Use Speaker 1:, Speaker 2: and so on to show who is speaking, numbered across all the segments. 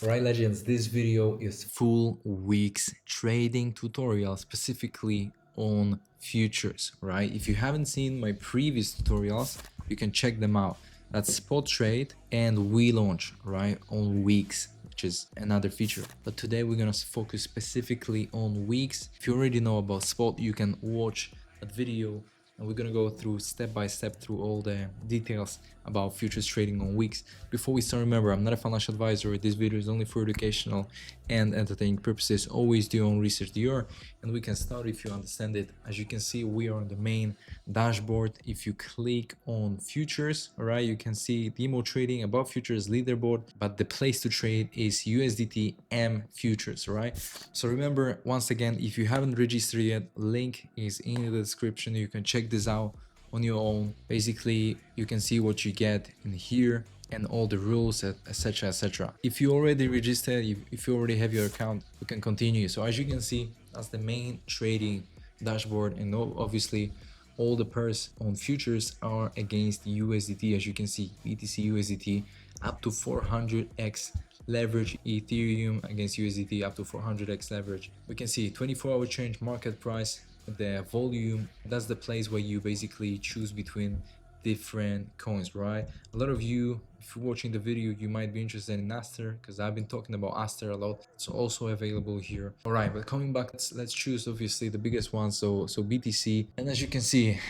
Speaker 1: Right, legends, this video is full weeks trading tutorial specifically on futures, right? If you haven't seen my previous tutorials, you can check them out. That's spot trade and we launch, right, on weeks, which is another feature. But today we're gonna focus specifically on weeks. If you already know about spot, you can watch that video and we're gonna go through step by step through all the details about futures trading on weeks. Before we start, remember, I'm not a financial advisor. This video is only for educational and entertaining purposes. Always do your own research here, and we can start if you understand it. As you can see, we are on the main dashboard. If you click on futures, all right, you can see demo trading above futures leaderboard, but the place to trade is USDT M futures, right? So remember, once again, if you haven't registered yet, link is in the description. You can check this out on your own. Basically, you can see what you get in here and all the rules, etc, etc. If you already registered, if you already have your account, you can continue. So as you can see, that's the main trading dashboard, and obviously all the pairs on futures are against USDT. As you can see, BTC USDT up to 400x leverage, Ethereum against USDT up to 400x leverage. We can see 24-hour change market price, the volume. That's the place where you basically choose between different coins, right? A lot of you, if you're watching the video, you might be interested in Aster, because I've been talking about Aster a lot. It's also available here. All right, but coming back, let's choose obviously the biggest one, so BTC. And as you can see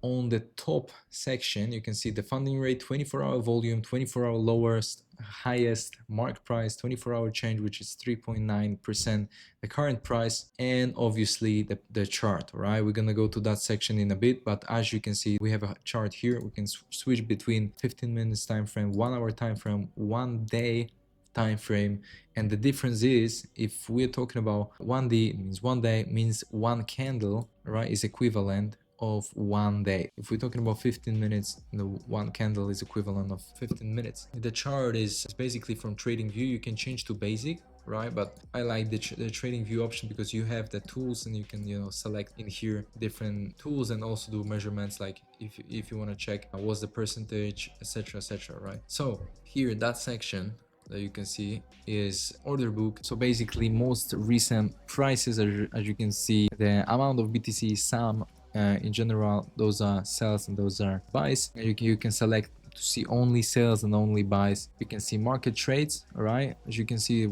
Speaker 1: on the top section, you can see the funding rate, 24-hour volume, 24-hour lowest, highest mark price, 24-hour change, which is 3.9%, the current price, and obviously the chart. Right, we're gonna go to that section in a bit, but as you can see, we have a chart here. We can switch between 15 minutes time frame, 1 hour time frame, 1 day time frame. And the difference is, if we're talking about 1 day, means 1 day means 1 candle, right, is equivalent of 1 day. If we're talking about 15 minutes, the 1 candle is equivalent of 15 minutes. The chart is basically from trading view. You can change to basic, right? But I like the trading view option because you have the tools and you can, select in here different tools and also do measurements, like if you want to check what's the percentage, etc, right? So here, that section that you can see is order book. So basically most recent prices, as you can see, the amount of BTC sum, in general, those are sells and those are buys. You can select to see only sales and only buys. You can see market trades, all right? As you can see,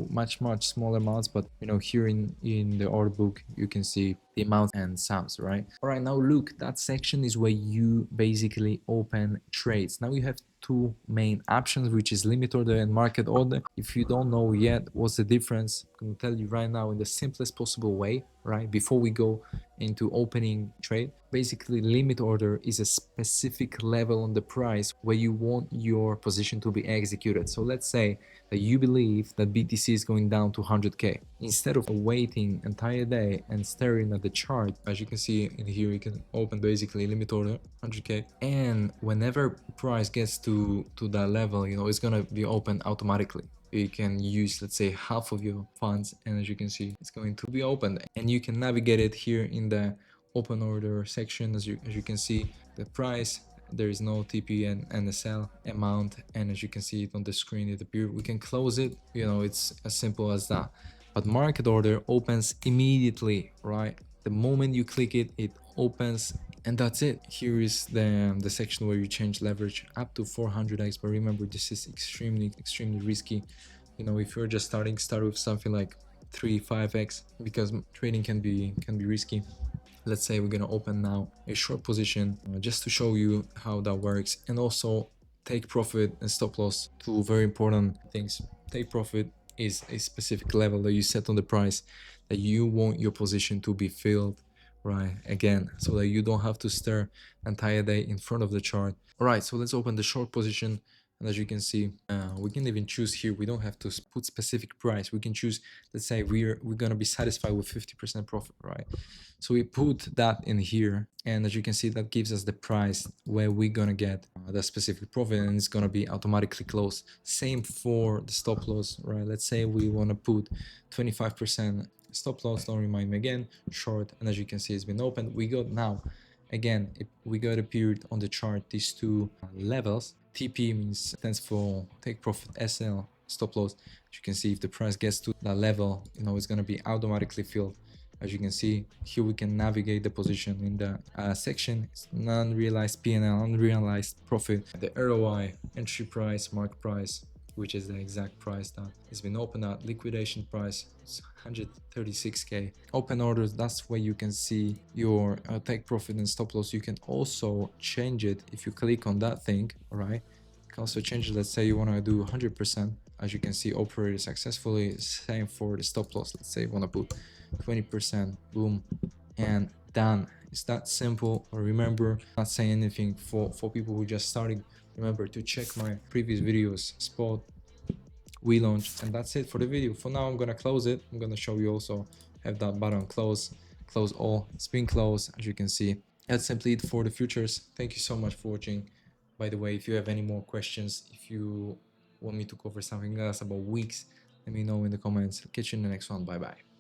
Speaker 1: much smaller amounts, but here in the order book you can see the amounts and sums, right? All right, now look, that section is where you basically open trades. Now you have two main options, which is limit order and market order. If you don't know yet what's the difference, I'm gonna tell you right now in the simplest possible way, right? Before we go into opening trade, basically limit order is a specific level on the price where you want your position to be executed. So let's say that you believe that BTC is going down to 100k. Instead of waiting entire day and staring at the chart, as you can see in here, you can open basically limit order 100k, and whenever price gets to that level, it's gonna be open automatically. You can use, let's say, half of your funds, and as you can see, it's going to be opened, and you can navigate it here in the open order section. As you can see, the price, there is no TP and the sell amount, and as you can see it on the screen, it appears. We can close it, it's as simple as that. But market order opens immediately, right? The moment you click it, it opens, and that's it. Here is the section where you change leverage up to 400x, but remember, this is extremely risky. If you're just start with something like 3-5x, because trading can be risky. Let's say we're gonna open now a short position, just to show you how that works, and also take profit and stop loss, two very important things. Take profit is a specific level that you set on the price that you want your position to be filled, right? Again, so that you don't have to stare entire day in front of the chart. All right, so let's open the short position. And as you can see, we can even choose here. We don't have to put specific price. We can choose, let's say we're gonna be satisfied with 50% profit, right? So we put that in here, and as you can see, that gives us the price where we're gonna get the specific profit, and it's gonna be automatically closed. Same for the stop loss, right? Let's say we want to put 25% stop loss. Don't remind me again, short, and as you can see, it's been opened. We got now, again, we got appeared on the chart these two levels. TP stands for take profit, SL stop loss. As you can see, if the price gets to that level, you know, it's going to be automatically filled. As you can see here, we can navigate the position in the section. It's non-realized P&L, unrealized profit, the ROI, entry price, mark price, which is the exact price that has been opened at, liquidation price, it's 136k, open orders. That's where you can see your take profit and stop loss. You can also change it if you click on that thing. All right, you can also change it. Let's say you want to do 100%. As you can see, operated successfully. Same for the stop loss. Let's say you want to put 20%, boom, and done. It's that simple. Remember, not saying anything for people who just starting. Remember to check my previous videos, spot, we launched, and that's it for the video. For now, I'm gonna close it. I'm gonna show you also have that button close all. It's been closed, as you can see. That's simply it for the futures. Thank you so much for watching. By the way, if you have any more questions, if you want me to cover something else about weeks, let me know in the comments. Catch you in the next one. Bye bye.